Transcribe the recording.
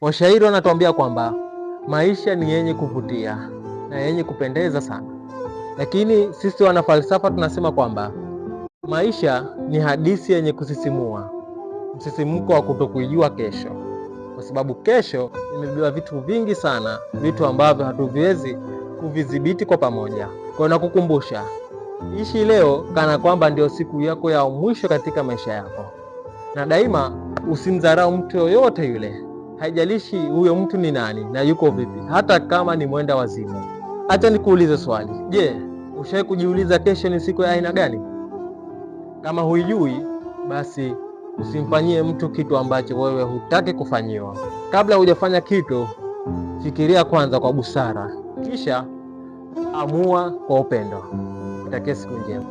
Washairi wanatuambia kwamba maisha ni yenye kuvutia na yenye kupendeza sana, lakini sisi wanafalsafa tunasema kwamba maisha ni hadithi yenye kusisimua, msisimko wa kutokuijua kesho, kwa sababu kesho imebeba vitu vingi sana, vitu ambavyo hatuviwezi kuvidhibiti kwa pamoja. Kwa nakukumbusha, ishi leo kana kwamba ndio siku yako ya mwisho katika maisha yako, na daima usimdharau mtu yoyote yule, haijalishi huyo mtu ni nani na yuko vipi, hata kama ni mwenda wazimu. Acha nikuulize swali, je, ushawahi kujiuliza kesho ni siku ya aina gani? Kama huijui, basi usimfanyie mtu kitu ambacho wewe hutaki kufanyiwa. Kabla hujafanya kitu, fikiria kwanza kwa busara, kisha amua kwa upendo. Nitakia siku njema.